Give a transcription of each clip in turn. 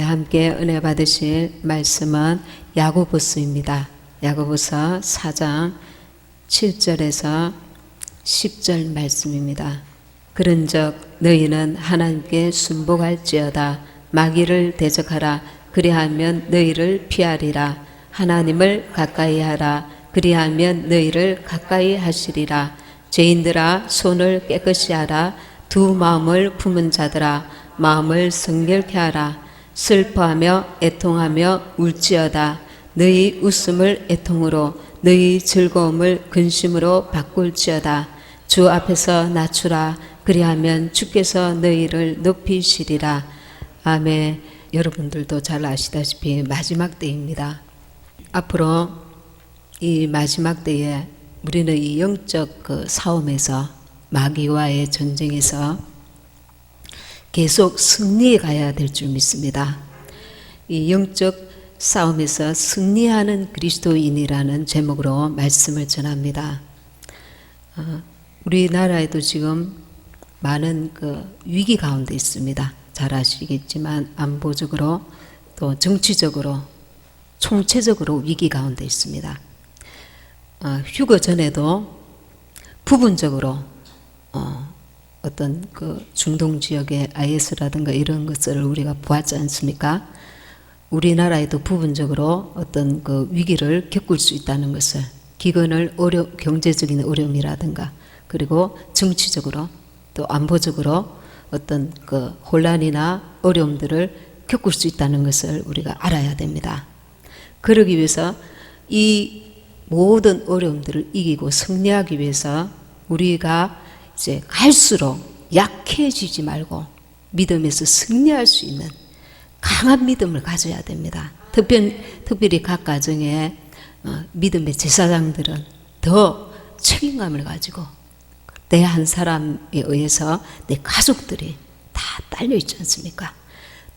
함께 은혜 받으실 말씀은 야고보서입니다. 야고보서 4장 7절에서 10절 말씀입니다. 그런즉 너희는 하나님께 순복할지어다. 마귀를 대적하라. 그리하면 너희를 피하리라. 하나님을 가까이 하라. 그리하면 너희를 가까이 하시리라. 죄인들아 손을 깨끗이 하라. 두 마음을 품은 자들아 마음을 성결케 하라. 슬퍼하며 애통하며 울지어다. 너희 웃음을 애통으로 너희 즐거움을 근심으로 바꿀지어다. 주 앞에서 낮추라. 그리하면 주께서 너희를 높이시리라. 아멘. 여러분들도 잘 아시다시피 마지막 때입니다. 앞으로 이 마지막 때에 우리는 이 영적 싸움에서, 마귀와의 전쟁에서 계속 승리해 가야 될 줄 믿습니다. 이 영적 싸움에서 승리하는 그리스도인이라는 제목으로 말씀을 전합니다. 우리나라에도 지금 많은 위기 가운데 있습니다. 잘 아시겠지만 안보적으로 또 정치적으로 총체적으로 위기 가운데 있습니다. 휴거 전에도 부분적으로 어떤 중동 지역의 IS라든가 이런 것을 우리가 보았지 않습니까? 우리나라에도 부분적으로 어떤 위기를 겪을 수 있다는 것을, 기근을 경제적인 어려움이라든가 그리고 정치적으로 또 안보적으로 어떤 혼란이나 어려움들을 겪을 수 있다는 것을 우리가 알아야 됩니다. 그러기 위해서 이 모든 어려움들을 이기고 승리하기 위해서 우리가 이제 갈수록 약해지지 말고 믿음에서 승리할 수 있는 강한 믿음을 가져야 됩니다. 특별히 각 가정의 믿음의 제사장들은 더 책임감을 가지고 내 한 사람에 의해서 내 가족들이 다 딸려 있지 않습니까?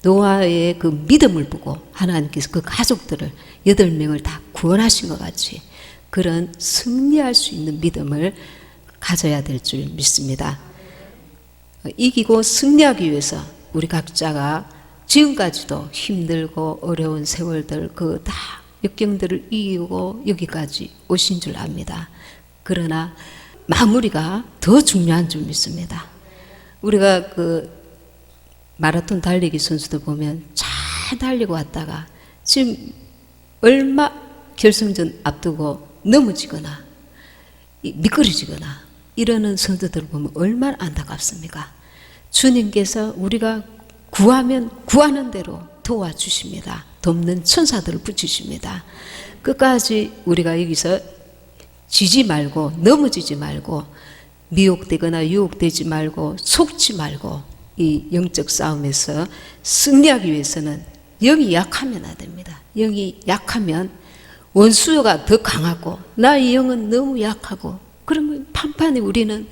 노아의 그 믿음을 보고 하나님께서 그 가족들을 8명을 다 구원하신 것 같이 그런 승리할 수 있는 믿음을 가져야 될 줄 믿습니다. 이기고 승리하기 위해서 우리 각자가 지금까지도 힘들고 어려운 세월들 다 역경들을 이기고 여기까지 오신 줄 압니다. 그러나 마무리가 더 중요한 줄 믿습니다. 우리가 마라톤 달리기 선수들 보면 잘 달리고 왔다가 지금 얼마 결승전 앞두고 넘어지거나 미끄러지거나 이러는 선수들을 보면 얼마나 안타깝습니까? 주님께서 우리가 구하면 구하는 대로 도와주십니다. 돕는 천사들을 붙이십니다. 끝까지 우리가 여기서 지지 말고 넘어지지 말고 미혹되거나 유혹되지 말고 속지 말고 이 영적 싸움에서 승리하기 위해서는 영이 약하면 안 됩니다. 영이 약하면 원수가 더 강하고 나의 영은 너무 약하고 그러면 판판이 우리는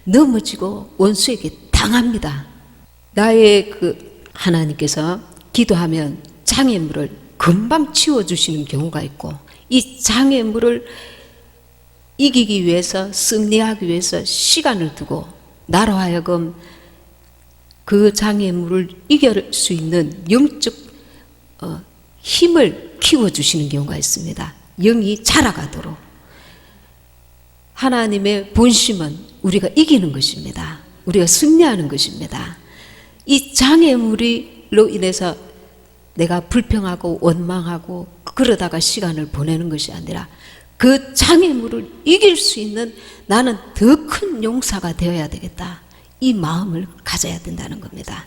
넘어지고 원수에게 당합니다. 나의 하나님께서 기도하면 장애물을 금방 치워주시는 경우가 있고 이 장애물을 이기기 위해서 승리하기 위해서 시간을 두고 나로 하여금 그 장애물을 이길 수 있는 영적 힘을 키워주시는 경우가 있습니다. 영이 자라가도록. 하나님의 본심은 우리가 이기는 것입니다. 우리가 승리하는 것입니다. 이 장애물로 인해서 내가 불평하고 원망하고 그러다가 시간을 보내는 것이 아니라 그 장애물을 이길 수 있는 나는 더 큰 용사가 되어야 되겠다. 이 마음을 가져야 된다는 겁니다.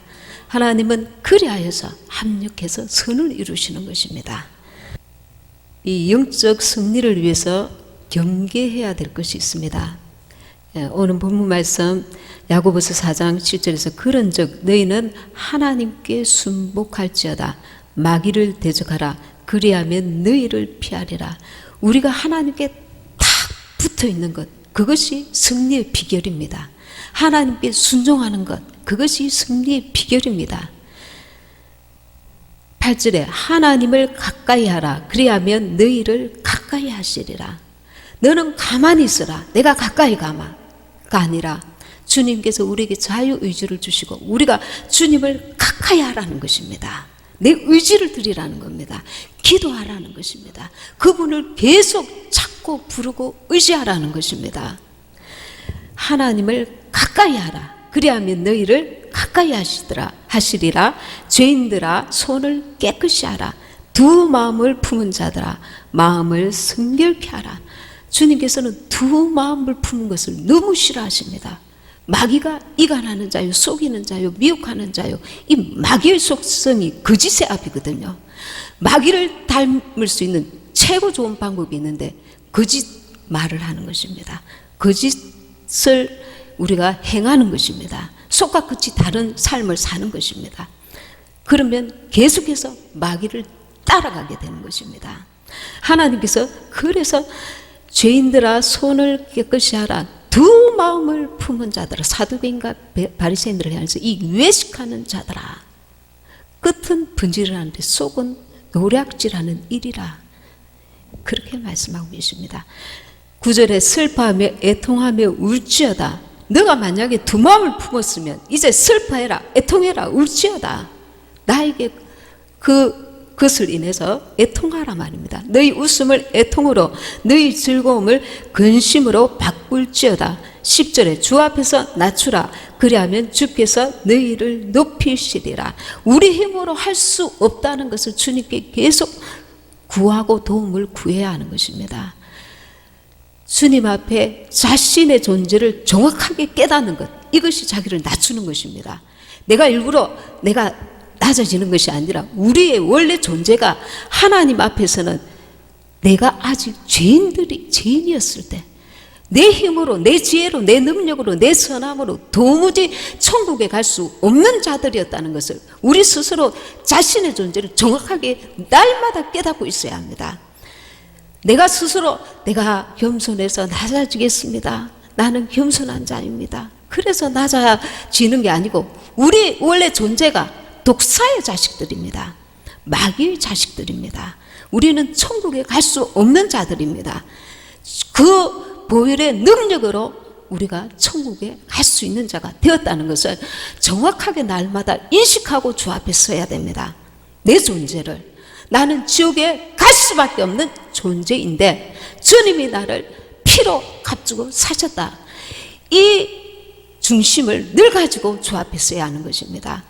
하나님은 그리하여서 합력해서 선을 이루시는 것입니다. 이 영적 승리를 위해서 경계해야 될 것이 있습니다. 오늘 본문 말씀 야고보서 4장 7절에서 그런즉 너희는 하나님께 순복할지어다. 마귀를 대적하라. 그리하면 너희를 피하리라. 우리가 하나님께 딱 붙어 있는 것, 그것이 승리의 비결입니다. 하나님께 순종하는 것, 그것이 승리의 비결입니다. 8절에 하나님을 가까이 하라. 그리하면 너희를 가까이 하시리라. 너는 가만히 있어라. 내가 가까이 가마가 아니라 주님께서 우리에게 자유의지를 주시고 우리가 주님을 가까이 하라는 것입니다. 내 의지를 드리라는 겁니다. 기도하라는 것입니다. 그분을 계속 찾고 부르고 의지하라는 것입니다. 하나님을 가까이 하라. 그리하면 너희를 가까이 하시리라. 죄인들아 손을 깨끗이 하라. 두 마음을 품은 자들아 마음을 성결케 하라. 주님께서는 두 마음을 품은 것을 너무 싫어하십니다. 마귀가 이간하는 자요, 속이는 자요, 미혹하는 자요. 이 마귀의 속성이 거짓의 앞이거든요. 마귀를 닮을 수 있는 최고 좋은 방법이 있는데 거짓 말을 하는 것입니다. 거짓을 우리가 행하는 것입니다. 속과 끝이 다른 삶을 사는 것입니다. 그러면 계속해서 마귀를 따라가게 되는 것입니다. 하나님께서 그래서 죄인들아 손을 깨끗이 하라. 두 마음을 품은 자들아, 사두개인과 바리새인들을 향해서 이 외식하는 자들아, 끝은 분질하는데 속은 노략질하는 일이라. 그렇게 말씀하고 계십니다. 9절에 슬퍼하며 애통하며 울지어다. 너가 만약에 두 마음을 품었으면 이제 슬퍼해라, 애통해라, 울지어다. 나에게 그것을 인해서 애통하라 말입니다. 너희 웃음을 애통으로, 너희 즐거움을 근심으로 바꿀지어다. 10절에 주 앞에서 낮추라. 그리하면 주께서 너희를 높이시리라. 우리 힘으로 할 수 없다는 것을 주님께 계속 구하고 도움을 구해야 하는 것입니다. 주님 앞에 자신의 존재를 정확하게 깨닫는 것, 이것이 자기를 낮추는 것입니다. 내가 일부러 낮아지는 것이 아니라 우리의 원래 존재가 하나님 앞에서는 내가 아직 죄인이었을 때 내 힘으로, 내 지혜로, 내 능력으로, 내 선함으로 도무지 천국에 갈 수 없는 자들이었다는 것을 우리 스스로 자신의 존재를 정확하게 날마다 깨닫고 있어야 합니다. 내가 스스로 내가 겸손해서 낮아지겠습니다. 나는 겸손한 자입니다. 그래서 낮아지는 게 아니고 우리 원래 존재가 독사의 자식들입니다. 마귀의 자식들입니다. 우리는 천국에 갈 수 없는 자들입니다. 그 보혈의 능력으로 우리가 천국에 갈 수 있는 자가 되었다는 것을 정확하게 날마다 인식하고 주 앞에 서야 됩니다. 내 존재를. 나는 지옥에 갈 수밖에 없는 존재인데 주님이 나를 피로 값주고 사셨다. 이 중심을 늘 가지고 주 앞에 서야 하는 것입니다.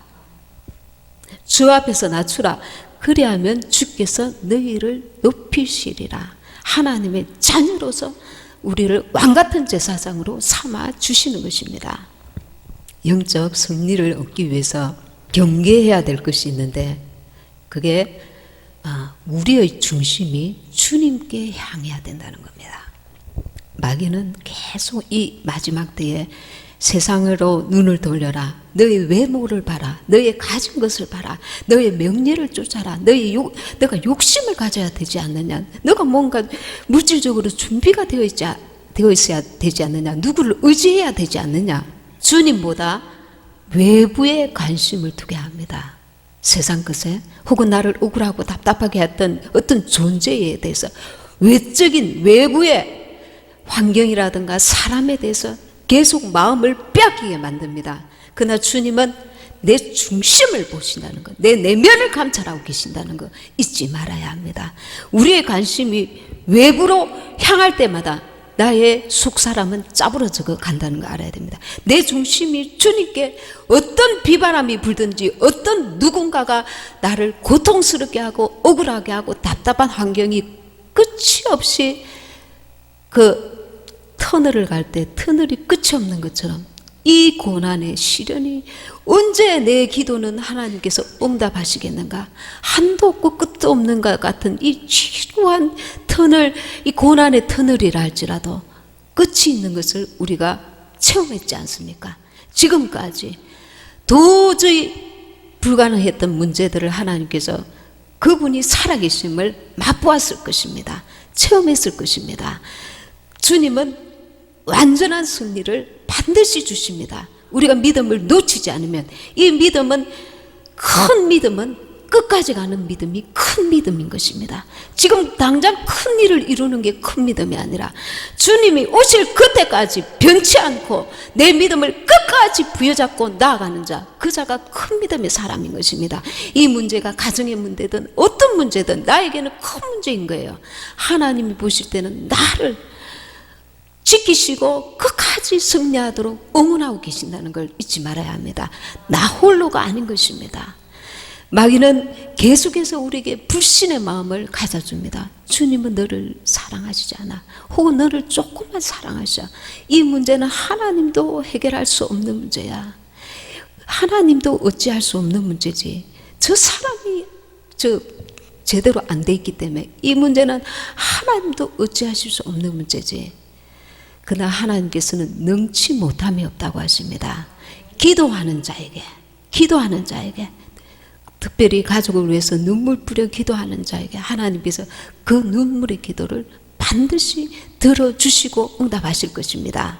주 앞에서 낮추라. 그리하면 주께서 너희를 높이시리라. 하나님의 자녀로서 우리를 왕같은 제사장으로 삼아 주시는 것입니다. 영적 승리를 얻기 위해서 경계해야 될 것이 있는데 그게 우리의 중심이 주님께 향해야 된다는 겁니다. 마귀는 계속 이 마지막 때에 세상으로 눈을 돌려라. 너의 외모를 봐라. 너의 가진 것을 봐라. 너의 명예를 쫓아라. 너가 욕심을 가져야 되지 않느냐. 너가 뭔가 물질적으로 준비가 되어 있어야 되지 않느냐. 누구를 의지해야 되지 않느냐. 주님보다 외부에 관심을 두게 합니다. 세상 것에 혹은 나를 억울하고 답답하게 했던 어떤 존재에 대해서 외적인 외부의 환경이라든가 사람에 대해서 계속 마음을 빼앗기게 만듭니다. 그러나 주님은 내 중심을 보신다는 것, 내 내면을 감찰하고 계신다는 것 잊지 말아야 합니다. 우리의 관심이 외부로 향할 때마다 나의 속사람은 짜부러져 간다는 거 알아야 됩니다. 내 중심이 주님께 어떤 비바람이 불든지 어떤 누군가가 나를 고통스럽게 하고 억울하게 하고 답답한 환경이 끝이 없이 터널을 갈 때 터널이 끝이 없는 것처럼 이 고난의 시련이 언제 내 기도는 하나님께서 응답하시겠는가? 한도 없고 끝도 없는 것 같은 이 지루한 터널, 이 고난의 터널이라 할지라도 끝이 있는 것을 우리가 체험했지 않습니까? 지금까지 도저히 불가능했던 문제들을 하나님께서 그분이 살아계심을 맛보았을 것입니다. 체험했을 것입니다. 주님은 완전한 승리를 반드시 주십니다. 우리가 믿음을 놓치지 않으면 이 믿음은 큰 믿음은 끝까지 가는 믿음이 큰 믿음인 것입니다. 지금 당장 큰 일을 이루는 게 큰 믿음이 아니라 주님이 오실 그때까지 변치 않고 내 믿음을 끝까지 부여잡고 나아가는 자, 그 자가 큰 믿음의 사람인 것입니다. 이 문제가 가정의 문제든 어떤 문제든 나에게는 큰 문제인 거예요. 하나님이 보실 때는 나를 지키시고 끝까지 승리하도록 응원하고 계신다는 걸 잊지 말아야 합니다. 나 홀로가 아닌 것입니다. 마귀는 계속해서 우리에게 불신의 마음을 가져줍니다. 주님은 너를 사랑하시지 않아. 혹은 너를 조금만 사랑하셔. 이 문제는 하나님도 해결할 수 없는 문제야. 하나님도 어찌할 수 없는 문제지. 저 사람이 제대로 안 돼 있기 때문에 이 문제는 하나님도 어찌하실 수 없는 문제지. 그러나 하나님께서는 능치 못함이 없다고 하십니다. 기도하는 자에게 특별히 가족을 위해서 눈물 뿌려 기도하는 자에게 하나님께서 그 눈물의 기도를 반드시 들어주시고 응답하실 것입니다.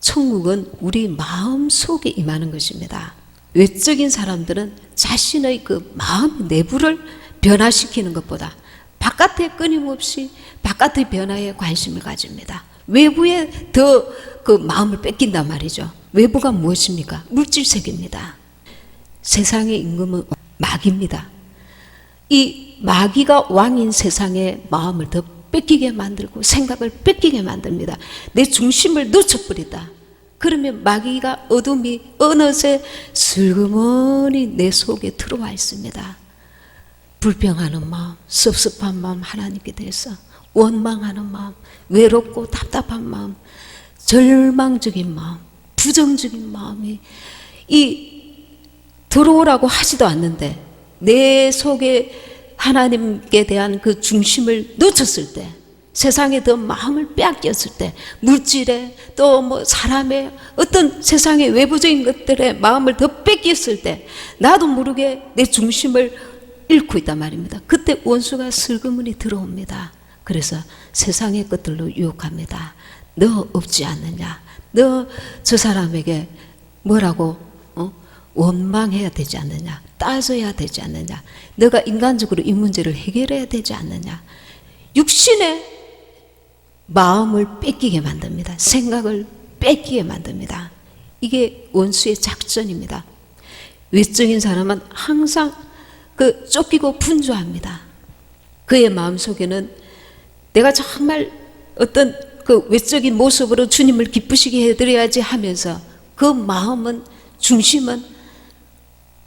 천국은 우리 마음 속에 임하는 것입니다. 외적인 사람들은 자신의 그 마음 내부를 변화시키는 것보다 바깥에 끊임없이 바깥의 변화에 관심을 가집니다. 외부에 더 그 마음을 뺏긴단 말이죠. 외부가 무엇입니까? 물질세계입니다. 세상의 임금은 마귀입니다. 이 마귀가 왕인 세상에 마음을 더 뺏기게 만들고 생각을 뺏기게 만듭니다. 내 중심을 놓쳐버리다. 그러면 마귀가 어둠이 어느새 슬그머니 내 속에 들어와 있습니다. 불평하는 마음, 섭섭한 마음 하나님께 대해서, 원망하는 마음, 외롭고 답답한 마음, 절망적인 마음, 부정적인 마음이 들어오라고 하지도 않는데 내 속에 하나님께 대한 그 중심을 놓쳤을 때, 세상에 더 마음을 빼앗겼을 때, 물질에 또 뭐 사람의 어떤 세상의 외부적인 것들에 마음을 더 뺏겼을 때 나도 모르게 내 중심을 잃고 있단 말입니다. 그때 원수가 슬그머니 들어옵니다. 그래서 세상의 것들로 유혹합니다. 너 없지 않느냐? 너 저 사람에게 뭐라고 원망해야 되지 않느냐? 따져야 되지 않느냐? 너가 인간적으로 이 문제를 해결해야 되지 않느냐? 육신의 마음을 뺏기게 만듭니다. 생각을 뺏기게 만듭니다. 이게 원수의 작전입니다. 외적인 사람은 항상 쫓기고 분주합니다. 그의 마음속에는 내가 정말 어떤 그 외적인 모습으로 주님을 기쁘시게 해드려야지 하면서 그 마음은, 중심은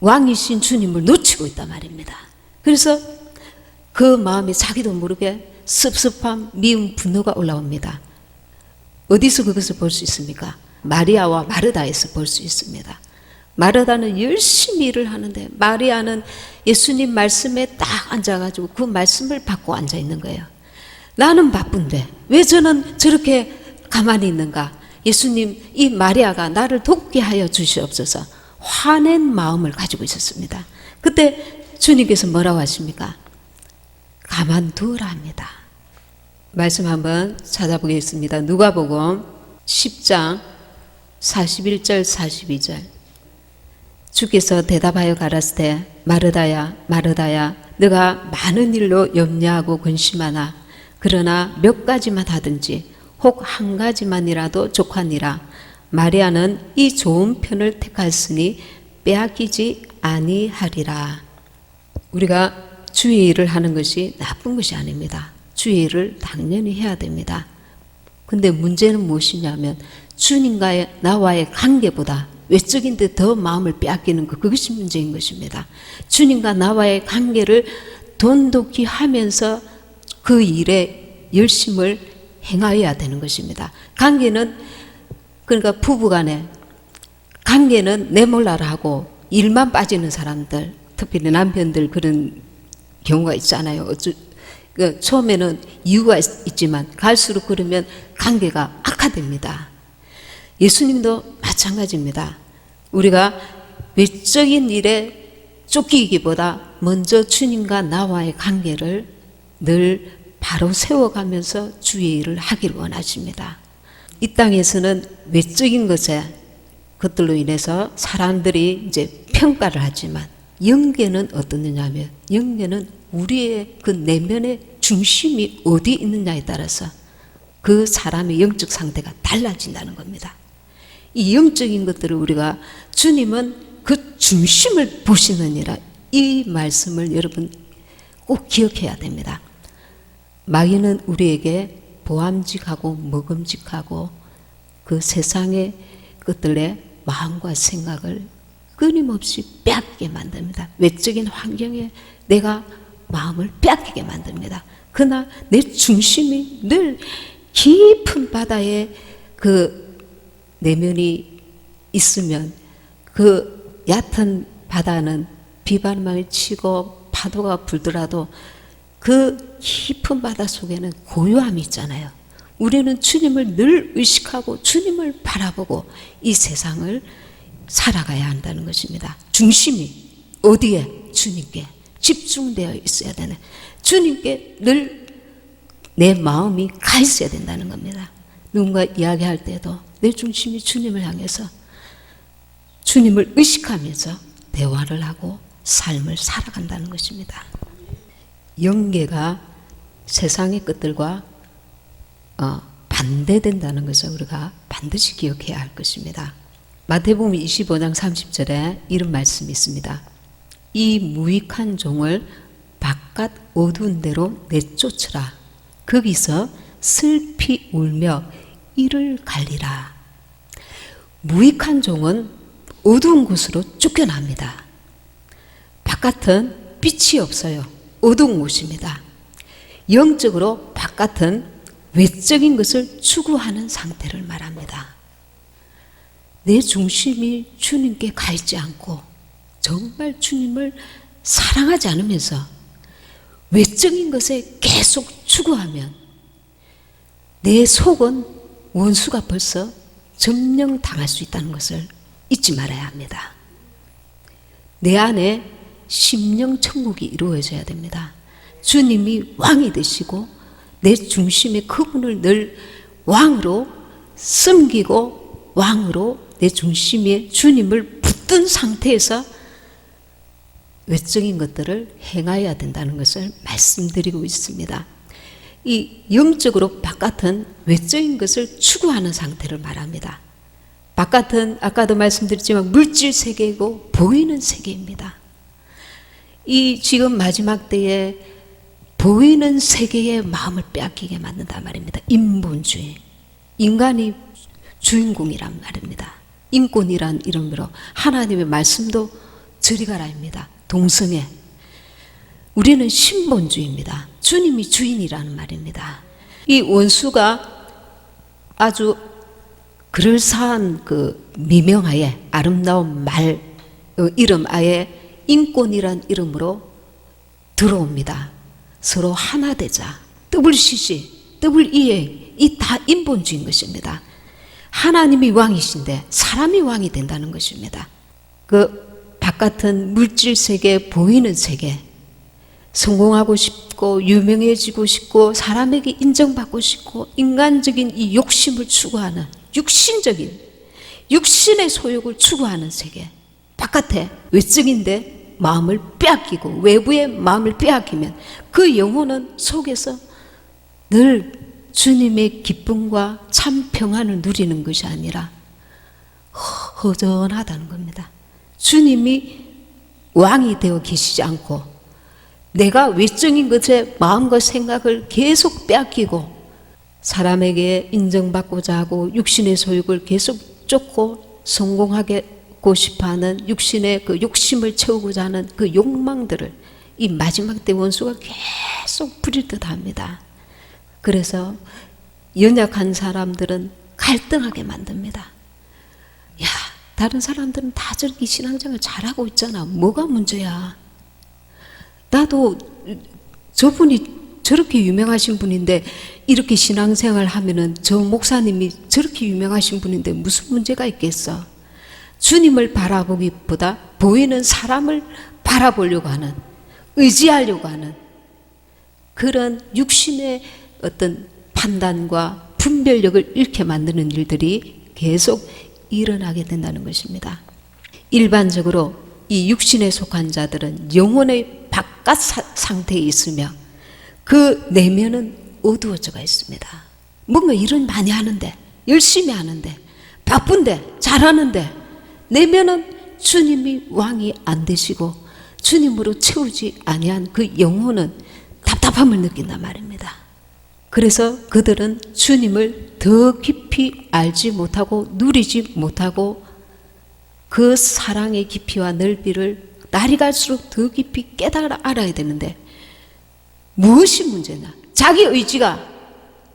왕이신 주님을 놓치고 있단 말입니다. 그래서 그 마음이 자기도 모르게 섭섭함, 미움, 분노가 올라옵니다. 어디서 그것을 볼 수 있습니까? 마리아와 마르다에서 볼 수 있습니다. 마르다는 열심히 일을 하는데 마리아는 예수님 말씀에 딱 앉아가지고 그 말씀을 받고 앉아 있는 거예요. 나는 바쁜데 왜 저는 저렇게 가만히 있는가? 예수님, 이 마리아가 나를 돕게 하여 주시옵소서. 화낸 마음을 가지고 있었습니다. 그때 주님께서 뭐라고 하십니까? 가만두라 합니다. 말씀 한번 찾아보겠습니다. 누가복음 10장 41절 42절. 주께서 대답하여 가라사대 마르다야 마르다야 너가 많은 일로 염려하고 근심하나 그러나 몇 가지만 하든지 혹 한 가지만이라도 족하니라. 마리아는 이 좋은 편을 택하였으니 빼앗기지 아니하리라. 우리가 주의 일을 하는 것이 나쁜 것이 아닙니다. 주의 일을 당연히 해야 됩니다. 근데 문제는 무엇이냐면 주님과의 나와의 관계보다 외적인 데 더 마음을 빼앗기는 것, 그것이 문제인 것입니다. 주님과 나와의 관계를 돈독히 하면서 그 일에 열심을 행하여야 되는 것입니다. 관계는, 그러니까 부부간에 관계는 내 몰라라 하고 일만 빠지는 사람들, 특별히 남편들 그런 경우가 있잖아요. 처음에는 이유가 있지만 갈수록 그러면 관계가 악화됩니다. 예수님도 마찬가지입니다. 우리가 외적인 일에 쫓기기보다 먼저 주님과 나와의 관계를 늘 바로 세워가면서 주의 일을 하기를 원하십니다. 이 땅에서는 외적인 것에, 그것들로 인해서 사람들이 이제 평가를 하지만 영계는 어떻느냐면 영계는 우리의 그 내면의 중심이 어디 있느냐에 따라서 그 사람의 영적 상태가 달라진다는 겁니다. 이 영적인 것들을 우리가 주님은 그 중심을 보시느니라, 이 말씀을 여러분 꼭 기억해야 됩니다. 마귀는 우리에게 보암직하고 먹음직하고 그 세상의 것들의 마음과 생각을 끊임없이 빼앗기게 만듭니다. 외적인 환경에 내가 마음을 빼앗기게 만듭니다. 그러나 내 중심이 늘 깊은 바다에 그 내면이 있으면 그 얕은 바다는 비바람이 치고 파도가 불더라도 그 깊은 바다 속에는 고요함이 있잖아요. 우리는 주님을 늘 의식하고 주님을 바라보고 이 세상을 살아가야 한다는 것입니다. 중심이 어디에? 주님께 집중되어 있어야 되는, 주님께 늘 내 마음이 가 있어야 된다는 겁니다. 누군가 이야기할 때도 내 중심이 주님을 향해서 주님을 의식하면서 대화를 하고 삶을 살아간다는 것입니다. 영계가 세상의 것들과 반대된다는 것을 우리가 반드시 기억해야 할 것입니다. 마태복음 25장 30절에 이런 말씀이 있습니다. 이 무익한 종을 바깥 어두운 데로 내쫓으라. 거기서 슬피 울며 이를 갈리라. 무익한 종은 어두운 곳으로 쫓겨납니다. 바깥은 빛이 없어요. 어두운 곳입니다. 영적으로 바깥은 외적인 것을 추구하는 상태를 말합니다. 내 중심이 주님께 가 있지 않고 정말 주님을 사랑하지 않으면서 외적인 것에 계속 추구하면 내 속은 원수가 벌써 점령당할 수 있다는 것을 잊지 말아야 합니다. 내 안에 심령 천국이 이루어져야 됩니다. 주님이 왕이 되시고 내 중심에 그분을 늘 왕으로 섬기고 왕으로 내 중심에 주님을 붙든 상태에서 외적인 것들을 행하여야 된다는 것을 말씀드리고 있습니다. 이 영적으로 바깥은 외적인 것을 추구하는 상태를 말합니다. 바깥은 아까도 말씀드렸지만 물질 세계이고 보이는 세계입니다. 이 지금 마지막 때에 보이는 세계의 마음을 빼앗기게 만든단 말입니다. 인본주의, 인간이 주인공이란 말입니다. 인권이란 이름으로 하나님의 말씀도 저리 가라입니다. 동성애. 우리는 신본주의입니다. 주님이 주인이라는 말입니다. 이 원수가 아주 그럴싸한 그 미명하에 아름다운 말 이름 아예 인권이란 이름으로 들어옵니다. 서로 하나 되자. WCC, WEA 이 다 인본주의인 것입니다. 하나님이 왕이신데 사람이 왕이 된다는 것입니다. 그 바깥은 물질 세계, 보이는 세계, 성공하고 싶고 유명해지고 싶고 사람에게 인정받고 싶고 인간적인 이 욕심을 추구하는 육신적인 육신의 소욕을 추구하는 세계, 바깥에 외적인데 마음을 빼앗기고 외부의 마음을 빼앗기면 그 영혼은 속에서 늘 주님의 기쁨과 참 평안을 누리는 것이 아니라 허전하다는 겁니다. 주님이 왕이 되어 계시지 않고 내가 외적인 것에 마음과 생각을 계속 빼앗기고 사람에게 인정받고자 하고 육신의 소욕을 계속 쫓고 성공하고 싶어하는 육신의 그 욕심을 채우고자 하는 그 욕망들을 이 마지막 때 원수가 계속 부릴 듯 합니다. 그래서 연약한 사람들은 갈등하게 만듭니다. 야, 다른 사람들은 다 저렇게 신앙생활 잘하고 있잖아. 뭐가 문제야? 나도 저분이 저렇게 유명하신 분인데 이렇게 신앙생활 하면은 저 목사님이 저렇게 유명하신 분인데 무슨 문제가 있겠어? 주님을 바라보기보다 보이는 사람을 바라보려고 하는, 의지하려고 하는 그런 육신의 어떤 판단과 분별력을 잃게 만드는 일들이 계속 일어나게 된다는 것입니다. 일반적으로 이 육신에 속한 자들은 영혼의 바깥 상태에 있으며 그 내면은 어두워져가 있습니다. 뭔가 일은 많이 하는데, 열심히 하는데, 바쁜데, 잘하는데 내면은 주님이 왕이 안 되시고 주님으로 채우지 아니한 그 영혼은 답답함을 느낀단 말입니다. 그래서 그들은 주님을 더 깊이 알지 못하고 누리지 못하고 그 사랑의 깊이와 넓이를 날이 갈수록 더 깊이 깨달아 알아야 되는데 무엇이 문제냐? 자기 의지가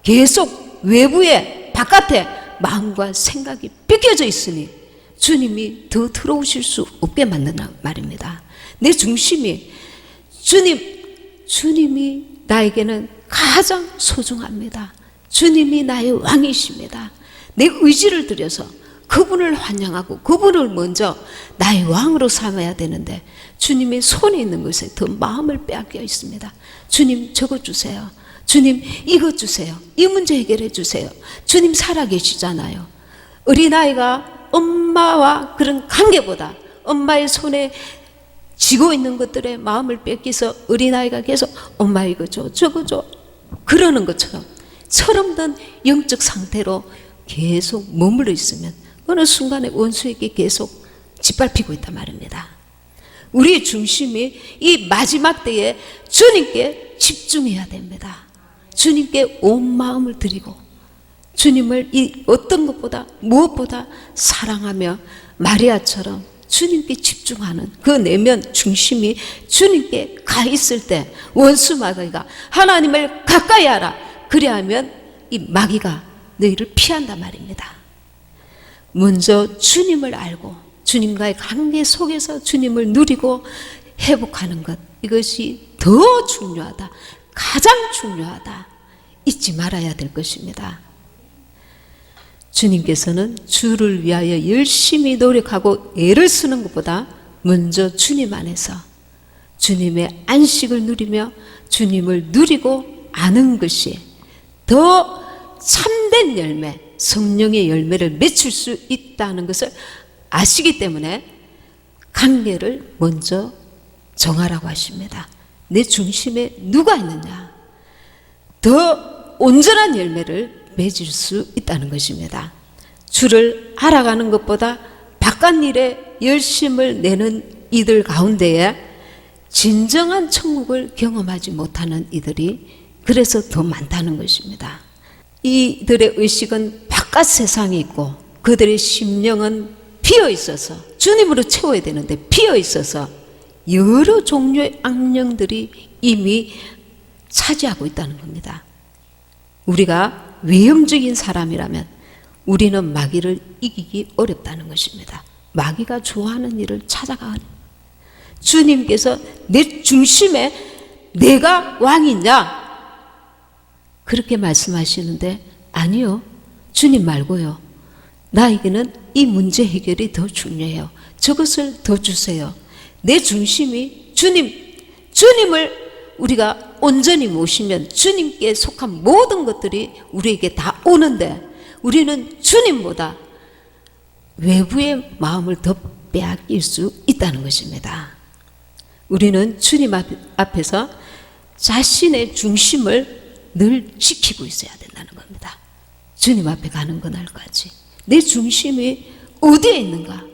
계속 외부에 바깥에 마음과 생각이 뺏겨져 있으니 주님이 더 들어오실 수 없게 만든단 말입니다. 내 중심이 주님이 나에게는 가장 소중합니다. 주님이 나의 왕이십니다. 내 의지를 들여서 그분을 환영하고 그분을 먼저 나의 왕으로 삼아야 되는데 주님의 손에 있는 것에 더 마음을 빼앗겨 있습니다. 주님 저거 주세요. 주님 이거 주세요. 이 문제 해결해 주세요. 주님 살아계시잖아요. 어린아이가 엄마와 그런 관계보다 엄마의 손에 쥐고 있는 것들에 마음을 뺏기서 어린아이가 계속 엄마 이거 줘 저거 줘 그러는 것처럼 철없는 영적 상태로 계속 머물러 있으면 어느 순간에 원수에게 계속 짓밟히고 있단 말입니다. 우리의 중심이 이 마지막 때에 주님께 집중해야 됩니다. 주님께 온 마음을 드리고 주님을 이 어떤 것보다 무엇보다 사랑하며 마리아처럼 주님께 집중하는 그 내면 중심이 주님께 가 있을 때 원수 마귀가 하나님을 가까이 하라 그리하면 이 마귀가 너희를 피한단 말입니다. 먼저 주님을 알고 주님과의 관계 속에서 주님을 누리고 회복하는 것 이것이 더 중요하다. 가장 중요하다. 잊지 말아야 될 것입니다. 주님께서는 주를 위하여 열심히 노력하고 애를 쓰는 것보다 먼저 주님 안에서 주님의 안식을 누리며 주님을 누리고 아는 것이 더 참된 열매, 성령의 열매를 맺을 수 있다는 것을 아시기 때문에 관계를 먼저 정하라고 하십니다. 내 중심에 누가 있느냐? 더 온전한 열매를 맺을 수 있다는 것입니다. 주를 알아가는 것보다 바깥 일에 열심을 내는 이들 가운데에 진정한 천국을 경험하지 못하는 이들이 그래서 더 많다는 것입니다. 이들의 의식은 바깥 세상에 있고 그들의 심령은 비어 있어서 주님으로 채워야 되는데 비어 있어서 여러 종류의 악령들이 이미 차지하고 있다는 겁니다. 우리가 외형적인 사람이라면 우리는 마귀를 이기기 어렵다는 것입니다. 마귀가 좋아하는 일을 찾아가는 주님께서 내 중심에 내가 왕이냐? 그렇게 말씀하시는데 아니요. 주님 말고요. 나에게는 이 문제 해결이 더 중요해요. 저것을 더 주세요. 내 중심이 주님을 우리가 온전히 모시면 주님께 속한 모든 것들이 우리에게 다 오는데 우리는 주님보다 외부의 마음을 더 빼앗길 수 있다는 것입니다. 우리는 주님 앞에서 자신의 중심을 늘 지키고 있어야 된다는 겁니다. 주님 앞에 가는 그날까지 내 중심이 어디에 있는가?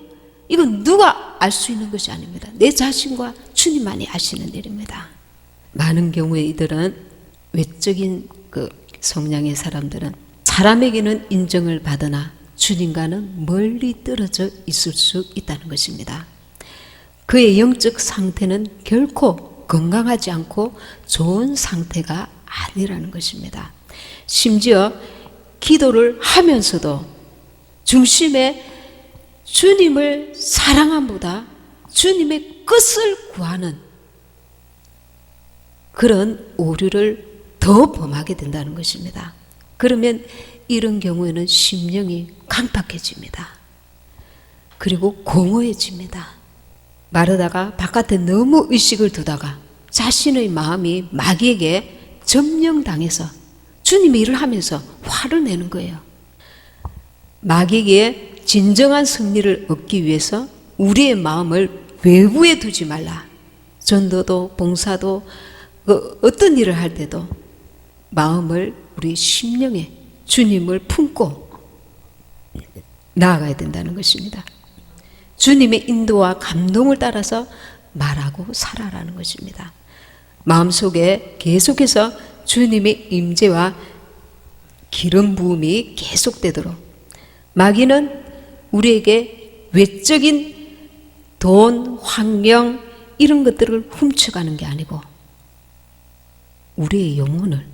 이건 누가 알 수 있는 것이 아닙니다. 내 자신과 주님만이 아시는 일입니다. 많은 경우에 이들은 외적인 그 성향의 사람들은 사람에게는 인정을 받으나 주님과는 멀리 떨어져 있을 수 있다는 것입니다. 그의 영적 상태는 결코 건강하지 않고 좋은 상태가 아니라는 것입니다. 심지어 기도를 하면서도 중심에 주님을 사랑함보다 주님의 끝을 구하는 그런 오류를 더 범하게 된다는 것입니다. 그러면 이런 경우에는 심령이 강팍해집니다. 그리고 공허해집니다. 마르다가 바깥에 너무 의식을 두다가 자신의 마음이 마귀에게 점령당해서 주님이 일을 하면서 화를 내는 거예요. 마귀에게 진정한 승리를 얻기 위해서 우리의 마음을 외부에 두지 말라. 전도도 봉사도 어떤 일을 할 때도 마음을 우리 심령에 주님을 품고 나아가야 된다는 것입니다. 주님의 인도와 감동을 따라서 말하고 살아라는 것입니다. 마음속에 계속해서 주님의 임재와 기름 부음이 계속되도록, 마귀는 우리에게 외적인 돈, 환경 이런 것들을 훔쳐가는 게 아니고 우리의 영혼을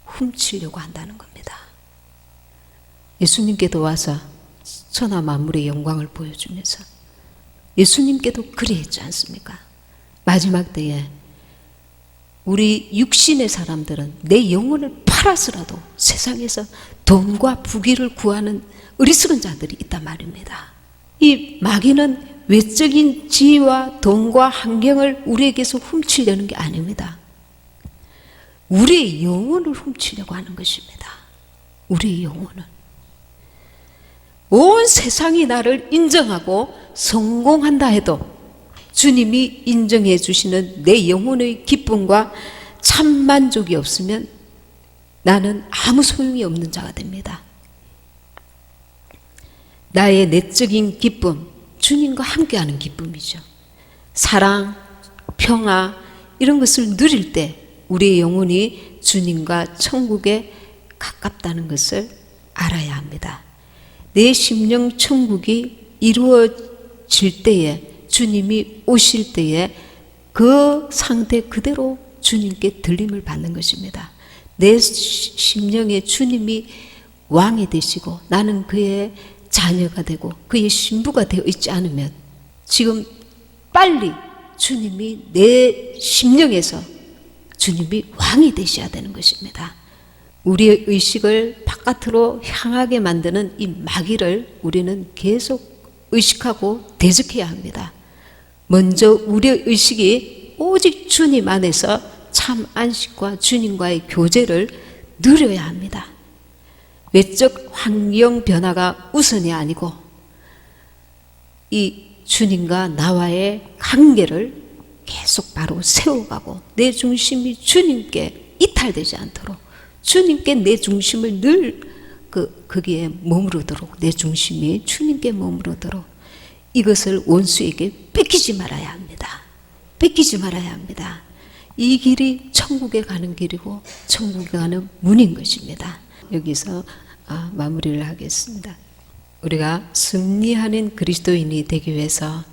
훔치려고 한다는 겁니다. 예수님께도 와서 천하 만물의 영광을 보여주면서 예수님께도 그리했지 않습니까? 마지막 때에 우리 육신의 사람들은 내 영혼을 팔아서라도 세상에서 돈과 부귀를 구하는 어리석은 자들이 있단 말입니다. 이 마귀는 외적인 지위와 돈과 환경을 우리에게서 훔치려는 게 아닙니다. 우리의 영혼을 훔치려고 하는 것입니다. 우리의 영혼을. 온 세상이 나를 인정하고 성공한다 해도 주님이 인정해 주시는 내 영혼의 기쁨과 참만족이 없으면 나는 아무 소용이 없는 자가 됩니다. 나의 내적인 기쁨, 주님과 함께하는 기쁨이죠. 사랑, 평화 이런 것을 누릴 때 우리의 영혼이 주님과 천국에 가깝다는 것을 알아야 합니다. 내 심령 천국이 이루어질 때에, 주님이 오실 때에 그 상태 그대로 주님께 들림을 받는 것입니다. 내 심령에 주님이 왕이 되시고 나는 그의 자녀가 되고 그의 신부가 되어 있지 않으면 지금 빨리 주님이 내 심령에서 주님이 왕이 되셔야 되는 것입니다. 우리의 의식을 바깥으로 향하게 만드는 이 마귀를 우리는 계속 의식하고 대적해야 합니다. 먼저 우리의 의식이 오직 주님 안에서 참 안식과 주님과의 교제를 누려야 합니다. 외적 환경 변화가 우선이 아니고 이 주님과 나와의 관계를 계속 바로 세워가고 내 중심이 주님께 이탈되지 않도록 주님께 내 중심을 늘 거기에 머무르도록, 내 중심이 주님께 머무르도록 이것을 원수에게 뺏기지 말아야 합니다. 뺏기지 말아야 합니다. 이 길이 천국에 가는 길이고 천국에 가는 문인 것입니다. 여기서 마무리를 하겠습니다. 우리가 승리하는 그리스도인이 되기 위해서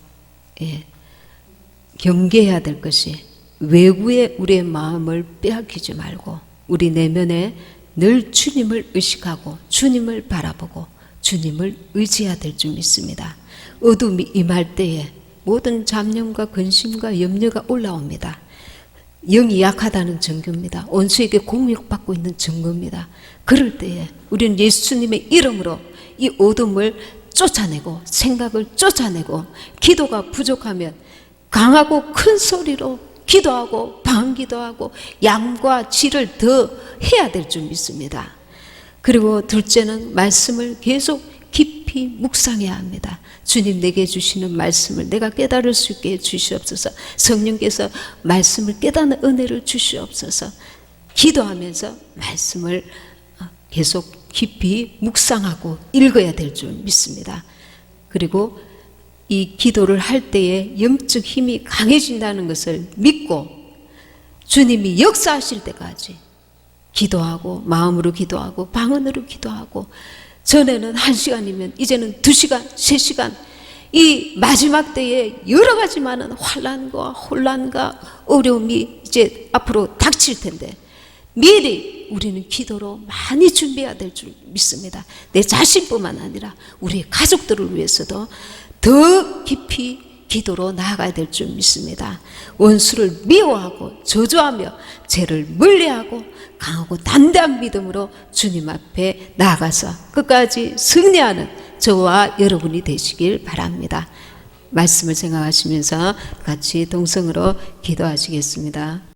경계해야 될 것이 외부에 우리의 마음을 빼앗기지 말고 우리 내면에 늘 주님을 의식하고 주님을 바라보고 주님을 의지해야 될 줄 믿습니다. 어둠이 임할 때에 모든 잡념과 근심과 염려가 올라옵니다. 영이 약하다는 증거입니다. 원수에게 공격받고 있는 증거입니다. 그럴 때에 우리는 예수님의 이름으로 이 어둠을 쫓아내고 생각을 쫓아내고 기도가 부족하면 강하고 큰 소리로 기도하고 반기도하고 양과 질을 더 해야 될 줄 믿습니다. 그리고 둘째는 말씀을 계속 깊이 묵상해야 합니다. 주님 내게 주시는 말씀을 내가 깨달을 수 있게 주시옵소서. 성령께서 말씀을 깨닫는 은혜를 주시옵소서. 기도하면서 말씀을 계속 깊이 묵상하고 읽어야 될 줄 믿습니다. 그리고 이 기도를 할 때에 영적 힘이 강해진다는 것을 믿고 주님이 역사하실 때까지 기도하고 마음으로 기도하고 방언으로 기도하고 전에는 1시간이면 이제는 2시간, 3시간 이 마지막 때에 여러 가지 많은 환난과 혼란과 어려움이 이제 앞으로 닥칠 텐데 미리 우리는 기도로 많이 준비해야 될 줄 믿습니다. 내 자신뿐만 아니라 우리의 가족들을 위해서도 더 깊이 기도로 나아가야 될 줄 믿습니다. 원수를 미워하고 저주하며 죄를 멀리하고 강하고 담대한 믿음으로 주님 앞에 나아가서 끝까지 승리하는 저와 여러분이 되시길 바랍니다. 말씀을 생각하시면서 같이 동성으로 기도하시겠습니다.